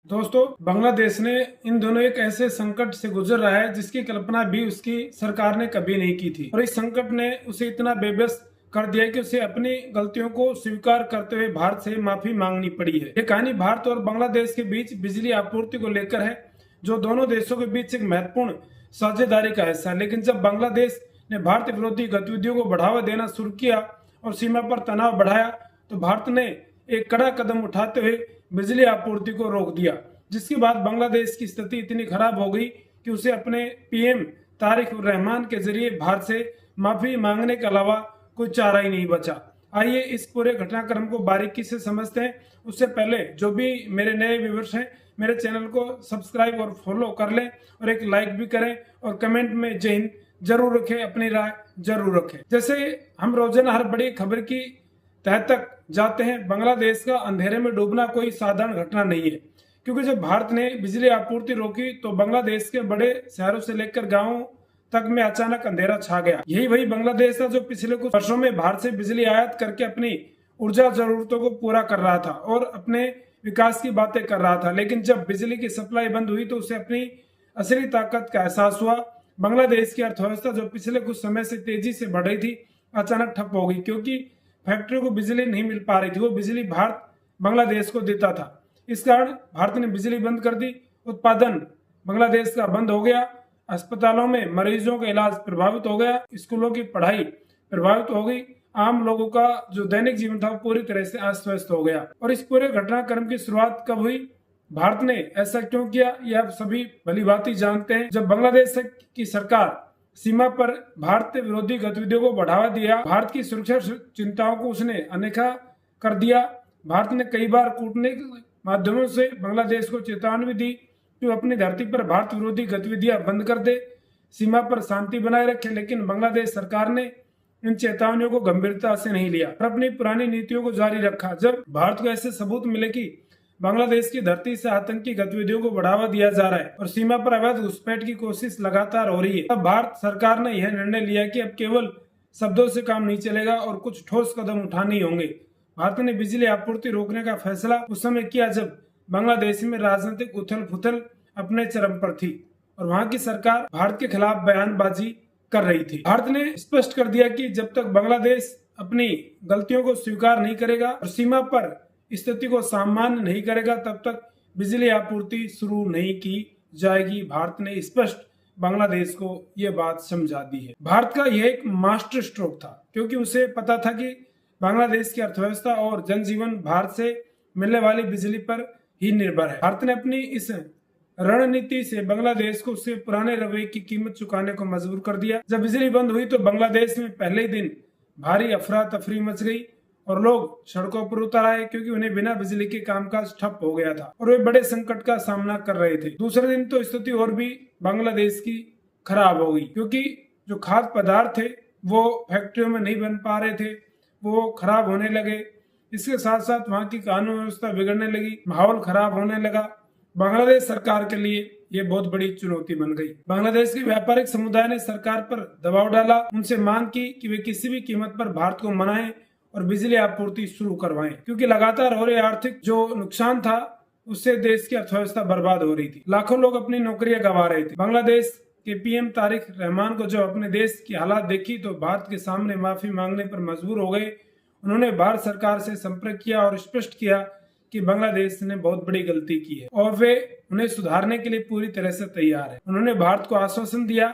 दोस्तों, बांग्लादेश ने इन दोनों एक ऐसे संकट से गुजर रहा है जिसकी कल्पना भी उसकी सरकार ने कभी नहीं की थी और इस संकट ने उसे इतना बेबस कर दिया कि उसे अपनी गलतियों को स्वीकार करते हुए भारत से माफी मांगनी पड़ी है। ये कहानी भारत और बांग्लादेश के बीच बिजली आपूर्ति को लेकर है, जो दोनों देशों के बीच एक महत्वपूर्ण साझेदारी का हिस्सा है। लेकिन जब बांग्लादेश ने भारत विरोधी गतिविधियों को बढ़ावा देना शुरू किया और सीमा पर तनाव बढ़ाया, तो भारत ने एक कड़ा कदम उठाते हुए बिजली आपूर्ति को रोक दिया, जिसके बाद बांग्लादेश की स्थिति इतनी खराब हो गई कि उसे अपने पीएम तारिक रहमान के जरिए भारत से माफी मांगने के अलावा कोई चारा ही नहीं बचा। आइए इस पूरे घटनाक्रम को बारीकी से समझते हैं। उससे पहले जो भी मेरे नए व्यूअर्स हैं, मेरे चैनल को सब्सक्राइब और फॉलो कर लें और एक लाइक भी करें और कमेंट में जय हिंद जरूर रखें, अपनी राय जरूर रखें। जैसे हम रोजाना हर बड़ी खबर की तह तक जाते हैं, बांग्लादेश का अंधेरे में डूबना कोई साधारण घटना नहीं है, क्योंकि जब भारत ने बिजली आपूर्ति रोकी तो बांग्लादेश के बड़े शहरों से लेकर गांवों तक में अचानक अंधेरा छा गया। यही वही बांग्लादेश था जो पिछले कुछ वर्षों में भारत से बिजली आयात करके अपनी ऊर्जा जरूरतों को पूरा कर रहा था और अपने विकास की बातें कर रहा था। लेकिन जब बिजली की सप्लाई बंद हुई तो उसे अपनी असली ताकत का एहसास हुआ। बांग्लादेश की अर्थव्यवस्था जो पिछले कुछ समय से तेजी से बढ़ रही थी, अचानक ठप हो गई, क्योंकि फैक्ट्रियों को बिजली नहीं मिल पा रही थी। वो बिजली भारत बांग्लादेश को देता था। इस कारण भारत ने बिजली बंद कर दी, उत्पादन बांग्लादेश का बंद हो गया, अस्पतालों में मरीजों का इलाज प्रभावित हो गया, स्कूलों की पढ़ाई प्रभावित हो गई, आम लोगों का जो दैनिक जीवन था वो पूरी तरह से अस्त व्यस्त हो गया। और इस पूरे घटनाक्रम की शुरुआत कब हुई, भारत ने ऐसा क्यों किया, यह आप सभी भली भांति जानते हैं। जब बांग्लादेश की सरकार सीमा पर भारत विरोधी गतिविधियों को बढ़ावा दिया, भारत की सुरक्षा चिंताओं को उसने अनदेखा कर दिया। भारत ने कई बार कूटनीतिक माध्यमों से बांग्लादेश को चेतावनी दी कि वो अपनी धरती पर भारत विरोधी गतिविधियां बंद कर दे, सीमा पर शांति बनाए रखे। लेकिन बांग्लादेश सरकार ने इन चेतावनियों को गंभीरता से नहीं लिया और अपनी पुरानी नीतियों को जारी रखा। जब भारत को ऐसे सबूत मिले कि बांग्लादेश की धरती से आतंकी गतिविधियों को बढ़ावा दिया जा रहा है और सीमा पर अवैध घुसपैठ की कोशिश लगातार हो रही है, तब भारत सरकार ने यह निर्णय लिया कि अब केवल शब्दों से काम नहीं चलेगा और कुछ ठोस कदम उठाने ही होंगे। भारत ने बिजली आपूर्ति रोकने का फैसला उस समय किया जब बांग्लादेश में राजनीतिक उथल पुथल अपने चरम पर थी और वहां की सरकार भारत के खिलाफ बयानबाजी कर रही थी। भारत ने स्पष्ट कर दिया कि जब तक बांग्लादेश अपनी गलतियों को स्वीकार नहीं करेगा और सीमा पर स्थिति को सामान्य नहीं करेगा, तब तक बिजली आपूर्ति शुरू नहीं की जाएगी। भारत ने स्पष्ट बांग्लादेश को यह बात समझा दी है। भारत का यह एक मास्टर स्ट्रोक था, क्योंकि उसे पता था कि बांग्लादेश की अर्थव्यवस्था और जनजीवन भारत से मिलने वाली बिजली पर ही निर्भर है। भारत ने अपनी इस रणनीति से बांग्लादेश को उसके पुराने रवैये की कीमत चुकाने को मजबूर कर दिया। जब बिजली बंद हुई तो बांग्लादेश में पहले ही दिन भारी अफरा तफरी मच गई और लोग सड़कों पर उतर आए, क्योंकि उन्हें बिना बिजली के कामकाज ठप हो गया था और वे बड़े संकट का सामना कर रहे थे। दूसरे दिन तो स्थिति और भी बांग्लादेश की खराब हो गई, क्योंकि जो खाद्य पदार्थ थे वो फैक्ट्रियों में नहीं बन पा रहे थे, वो खराब होने लगे। इसके साथ साथ वहां की कानून व्यवस्था बिगड़ने लगी, माहौल खराब होने लगा। बांग्लादेश सरकार के लिए ये बहुत बड़ी चुनौती बन गई। बांग्लादेश के व्यापारिक समुदाय ने सरकार पर दबाव डाला, उनसे मांग की कि वे किसी भी कीमत पर भारत को मनाएं और बिजली आपूर्ति शुरू करवाएं, क्योंकि लगातार हो रहे आर्थिक जो नुकसान था उससे देश की अर्थव्यवस्था बर्बाद हो रही थी। लाखों लोग अपनी नौकरियां गंवा रहे थे। बांग्लादेश के पीएम तारिक रहमान को जब अपने देश की हालात देखी तो भारत के सामने माफी मांगने पर मजबूर हो गए। उन्होंने भारत सरकार से संपर्क किया और स्पष्ट किया कि बांग्लादेश ने बहुत बड़ी गलती की है और वे उन्हें सुधारने के लिए पूरी तरह से तैयार है। उन्होंने भारत को आश्वासन दिया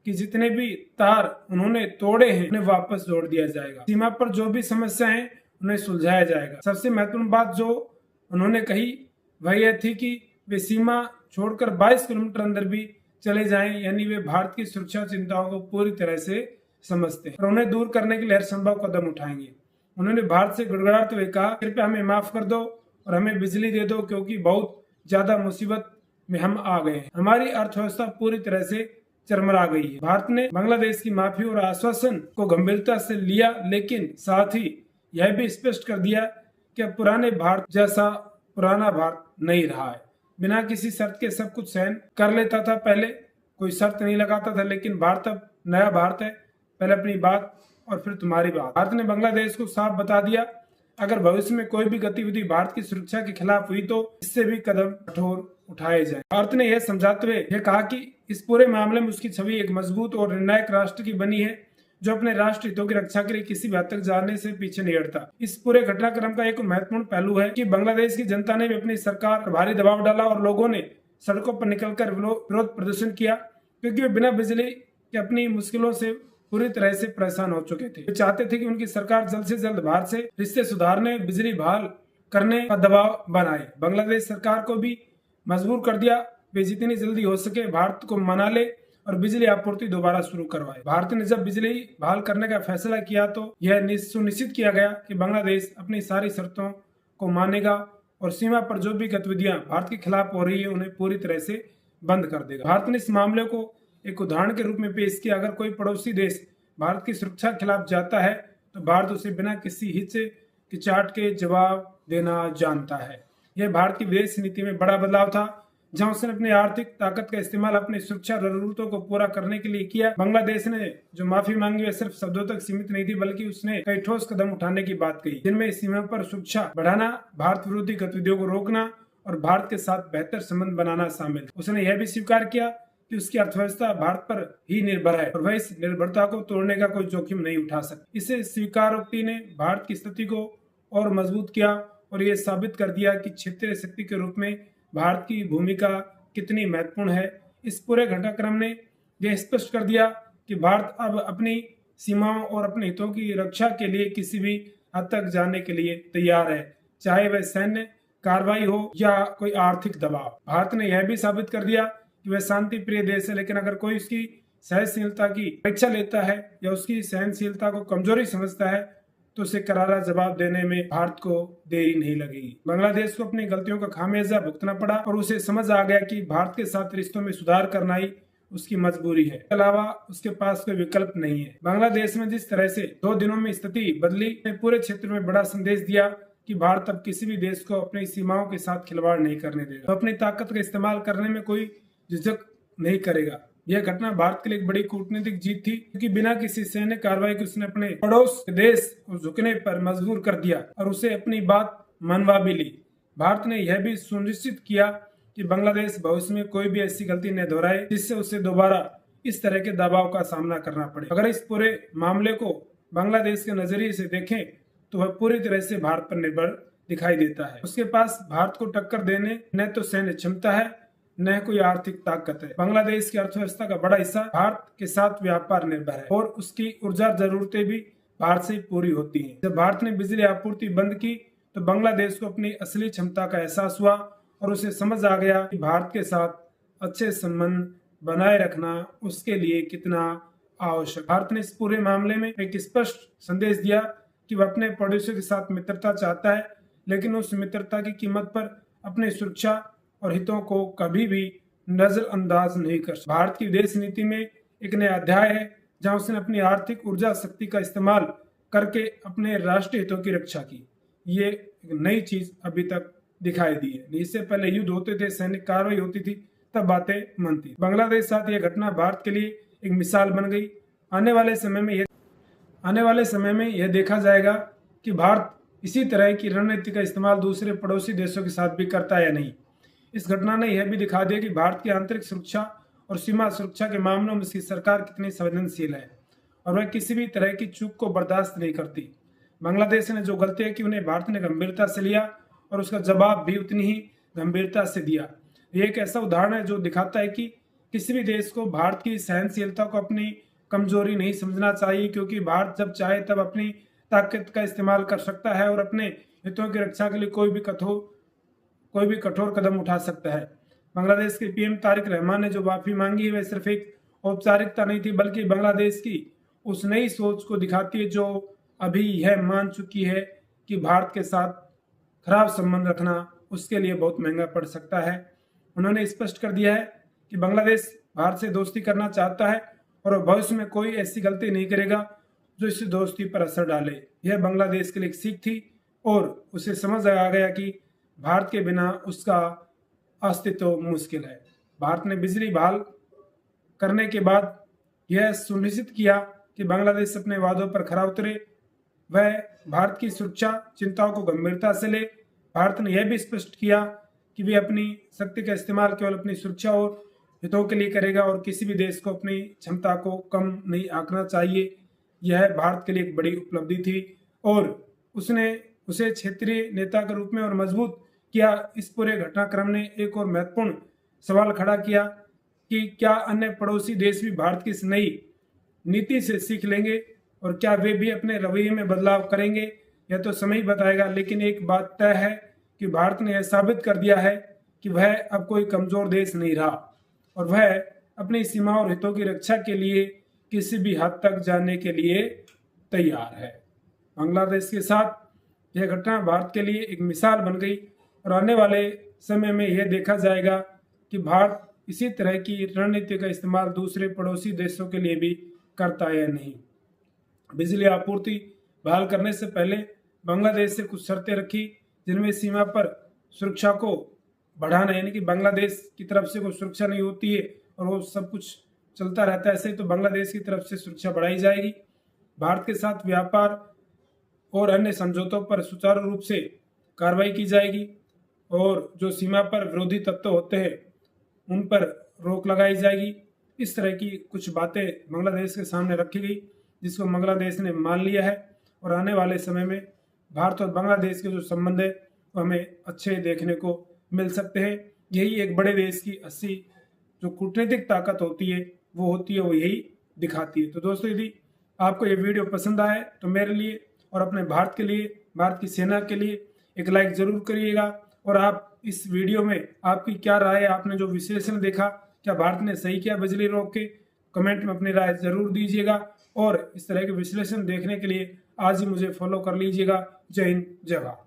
कि जितने भी तार उन्होंने तोड़े हैं उन्हें वापस जोड़ दिया जाएगा, सीमा पर जो भी समस्या है उन्हें सुलझाया जाएगा। सबसे महत्वपूर्ण बात जो उन्होंने कही वह यह थी कि वे सीमा छोड़कर 22 किलोमीटर अंदर भी चले जाएं, यानी वे भारत की सुरक्षा चिंताओं को पूरी तरह से समझते हैं और उन्हें दूर करने के लिए हर संभव कदम उठाएंगे। उन्होंने भारत से गड़गड़ाते हुए कहा, कृपया हमें माफ कर दो और हमें बिजली दे दो, क्योंकि बहुत ज्यादा मुसीबत में हम आ गए हैं। हमारी अर्थव्यवस्था पूरी तरह से चरमरा गई है। भारत ने बांग्लादेश की माफी और आश्वासन को गंभीरता से लिया, लेकिन साथ ही यह भी स्पष्ट कर दिया कि अब पुराने भारत जैसा पुराना भारत नहीं रहा है। बिना किसी शर्त के सब कुछ सहन कर लेता था, पहले कोई शर्त नहीं लगाता था, लेकिन भारत अब नया भारत है, पहले अपनी बात और फिर तुम्हारी बात। भारत ने बांग्लादेश को साफ बता दिया, अगर भविष्य में कोई भी गतिविधि भारत की सुरक्षा के खिलाफ हुई तो इससे भी कदम कठोर उठाए जाए। भारत ने यह समझाते हुए यह कहा कि इस पूरे मामले में उसकी छवि एक मजबूत और निर्णायक राष्ट्र की बनी है जो अपने राष्ट्र हितों की रक्षा के लिए किसी भी हद तक जाने से पीछे नहीं हटता। इस पूरे घटनाक्रम का एक महत्वपूर्ण पहलू है कि बांग्लादेश की जनता ने भी अपनी सरकार पर भारी दबाव डाला और लोगों ने सड़कों पर निकलकर विरोध प्रदर्शन किया, क्योंकि वे बिना बिजली के अपनी मुश्किलों से पूरी तरह से परेशान हो चुके थे। वे चाहते थे कि उनकी सरकार जल्द से जल्द भारत से रिश्ते सुधारने, बिजली बहाल करने का दबाव बनाए। बांग्लादेश सरकार को भी मजबूर कर दिया वे जितनी जल्दी हो सके भारत को मना ले और बिजली आपूर्ति दोबारा शुरू करवाए। भारत ने जब बिजली बहाल करने का फैसला किया तो यह सुनिश्चित किया गया कि बांग्लादेश अपनी सारी शर्तों को मानेगा और सीमा पर जो भी गतिविधियां भारत के खिलाफ हो रही है उन्हें पूरी तरह से बंद कर देगा। भारत ने इस मामले को एक उदाहरण के रूप में पेश किया। अगर कोई पड़ोसी देश भारत की सुरक्षा के खिलाफ जाता है तो भारत उसे बिना किसी हिचकिचाहट के जवाब देना जानता है। यह भारत की विदेश नीति में बड़ा बदलाव था, जहां उसने अपनी आर्थिक ताकत का इस्तेमाल अपनी सुरक्षा जरूरतों को पूरा करने के लिए किया। बांग्लादेश ने जो माफी मांगी वह सिर्फ शब्दों तक सीमित नहीं थी, बल्कि उसने कई ठोस कदम उठाने की बात कही, जिनमें सीमा पर सुरक्षा बढ़ाना, भारत विरोधी गतिविधियों को रोकना और भारत के साथ बेहतर संबंध बनाना शामिल। उसने यह भी स्वीकार किया कि उसकी अर्थव्यवस्था भारत पर ही निर्भर है और वह इस निर्भरता को तोड़ने का कोई जोखिम नहीं उठा सकती। इसे स्वीकारोक्ति ने भारत की स्थिति को और मजबूत किया और यह साबित कर दिया कि क्षेत्रीय शक्ति के रूप में भारत की भूमिका कितनी महत्वपूर्ण है। इस पूरे घटनाक्रम ने यह स्पष्ट कर दिया कि भारत अब अपनी सीमाओं और अपने हितों की रक्षा के लिए किसी भी हद तक जाने के लिए तैयार है, चाहे वह सैन्य कार्रवाई हो या कोई आर्थिक दबाव। भारत ने यह भी साबित कर दिया कि वह शांति प्रिय देश है, लेकिन अगर कोई उसकी सहनशीलता की परीक्षा लेता है या उसकी सहनशीलता को कमजोरी समझता है तो उसे करारा जवाब देने में भारत को देरी नहीं लगेगी। बांग्लादेश को अपनी गलतियों का खामियाजा भुगतना पड़ा और उसे समझ आ गया कि भारत के साथ रिश्तों में सुधार करना ही उसकी मजबूरी है, इसके अलावा उसके पास कोई विकल्प नहीं है। बांग्लादेश में जिस तरह से 2 दिनों में स्थिति बदली ने पूरे क्षेत्र में बड़ा संदेश दिया कि भारत अब किसी भी देश को अपनी सीमाओं के साथ खिलवाड़ नहीं करने देगा। तो अपनी ताकत का इस्तेमाल करने में कोई झिझक नहीं करेगा। यह घटना भारत के लिए एक बड़ी कूटनीतिक जीत थी, क्योंकि बिना किसी सैन्य कार्रवाई के उसने अपने पड़ोस देश को झुकने पर मजबूर कर दिया और उसे अपनी बात मनवा भी ली। भारत ने यह भी सुनिश्चित किया कि बांग्लादेश भविष्य में कोई भी ऐसी गलती न दोहराए जिससे उसे दोबारा इस तरह के दबाव का सामना करना पड़े। अगर इस पूरे मामले को बांग्लादेश के नजरिए से देखें तो वह पूरी तरह से भारत पर निर्भर दिखाई देता है। उसके पास भारत को टक्कर देने न तो सैन्य क्षमता है न कोई आर्थिक ताकत है। बांग्लादेश की अर्थव्यवस्था का बड़ा हिस्सा भारत के साथ व्यापार निर्भर है और उसकी ऊर्जा जरूरतें भी भारत से पूरी होती हैं। जब भारत ने बिजली आपूर्ति बंद की तो बांग्लादेश को अपनी असली क्षमता का एहसास हुआ और उसे समझ आ गया कि भारत के साथ अच्छे संबंध बनाए रखना उसके लिए कितना आवश्यक। भारत ने इस पूरे मामले में एक स्पष्ट संदेश दिया कि वह अपने पड़ोसियों के साथ मित्रता चाहता है, लेकिन उस मित्रता की कीमत पर अपनी सुरक्षा और हितों को कभी भी नजरअंदाज नहीं कर सकता। भारत की विदेश नीति में एक नया अध्याय है जहां उसने अपनी आर्थिक ऊर्जा शक्ति का इस्तेमाल करके अपने राष्ट्रीय हितों की रक्षा की। ये एक नई चीज अभी तक दिखाई दी है। इससे पहले युद्ध होते थे, सैनिक कार्रवाई होती थी, तब बातें मनती। बांग्लादेश साथ यह घटना भारत के लिए एक मिसाल बन गई। आने वाले समय में यह देखा जाएगा कि भारत इसी तरह की रणनीति का इस्तेमाल दूसरे पड़ोसी देशों के साथ भी करता है या नहीं। इस घटना ने यह भी दिखा दिया कि भारत की आंतरिक सुरक्षा और सीमा सुरक्षा के मामलों में उसकी सरकार कितनी संवेदनशील है और वह किसी भी तरह की चूक को बर्दाश्त नहीं करती। बांग्लादेश ने जो गलतियां की उन्हें भारत ने गंभीरता से लिया और उसका जवाब भी उतनी ही गंभीरता से दिया। यह एक ऐसा उदाहरण है जो दिखाता है कि किसी भी देश को भारत की सहनशीलता को अपनी कमजोरी नहीं समझना चाहिए, क्योंकि भारत जब चाहे तब अपनी ताकत का इस्तेमाल कर सकता है और अपने हितों की रक्षा के लिए कोई भी कठोर कदम उठा सकता है। बांग्लादेश के पीएम तारिक रहमान ने जो माफी मांगी है वह सिर्फ एक औपचारिकता नहीं थी, बल्कि बांग्लादेश की उस नई सोच को दिखाती है जो अभी यह मान चुकी है कि भारत के साथ खराब संबंध रखना उसके लिए बहुत महंगा पड़ सकता है। उन्होंने स्पष्ट कर दिया है कि बांग्लादेश भारत से दोस्ती करना चाहता है और भविष्य में कोई ऐसी गलती नहीं करेगा जो इस दोस्ती पर असर डाले। यह बांग्लादेश के लिए एक सीख थी और उसे समझ आ गया कि भारत के बिना उसका अस्तित्व मुश्किल है। भारत ने बिजली बहाल करने के बाद यह सुनिश्चित किया कि बांग्लादेश अपने वादों पर खरा उतरे वह भारत की सुरक्षा चिंताओं को गंभीरता से ले। भारत ने यह भी स्पष्ट किया कि वे अपनी शक्ति का इस्तेमाल केवल अपनी सुरक्षा और हितों के लिए करेगा और किसी भी देश को अपनी क्षमता को कम नहीं आंकना चाहिए। यह भारत के लिए एक बड़ी उपलब्धि थी और उसे क्षेत्रीय नेता के रूप में और मजबूत किया। इस पूरे घटनाक्रम ने एक और महत्वपूर्ण सवाल खड़ा किया कि क्या अन्य पड़ोसी देश भी भारत की इस नई नीति से सीख लेंगे और क्या वे भी अपने रवैये में बदलाव करेंगे। यह तो समय ही बताएगा, लेकिन एक बात तय है कि भारत ने यह साबित कर दिया है कि वह अब कोई कमजोर देश नहीं रहा और वह अपनी सीमा और हितों की रक्षा के लिए किसी भी हद तक जाने के लिए तैयार है। बांग्लादेश के साथ यह घटना भारत के लिए एक मिसाल बन गई और आने वाले समय में यह देखा जाएगा कि भारत इसी तरह की रणनीति का इस्तेमाल दूसरे पड़ोसी देशों के लिए भी करता है या नहीं। बिजली आपूर्ति बहाल करने से पहले बांग्लादेश से कुछ शर्तें रखी, जिनमें सीमा पर सुरक्षा को बढ़ाना, यानी कि बांग्लादेश की तरफ से कोई सुरक्षा नहीं होती है और वो सब कुछ चलता रहता है ऐसे, तो बांग्लादेश की तरफ से सुरक्षा बढ़ाई जाएगी। भारत के साथ व्यापार और अन्य समझौतों पर सुचारू रूप से कार्रवाई की जाएगी और जो सीमा पर विरोधी तत्व होते हैं उन पर रोक लगाई जाएगी। इस तरह की कुछ बातें बांग्लादेश के सामने रखी गई, जिसको बांग्लादेश ने मान लिया है और आने वाले समय में भारत और बांग्लादेश के जो संबंध है वो हमें अच्छे देखने को मिल सकते हैं। यही एक बड़े देश की असली जो कूटनीतिक ताकत होती है वो यही दिखाती है। तो दोस्तों, यदि आपको ये वीडियो पसंद आए तो मेरे लिए और अपने भारत के लिए, भारत की सेना के लिए एक लाइक जरूर करिएगा। और आप इस वीडियो में आपकी क्या राय है, आपने जो विश्लेषण देखा, क्या भारत ने सही किया बिजली रोक के, कमेंट में अपनी राय जरूर दीजिएगा। और इस तरह के विश्लेषण देखने के लिए आज ही मुझे फॉलो कर लीजिएगा। जय हिंद, जय भारत।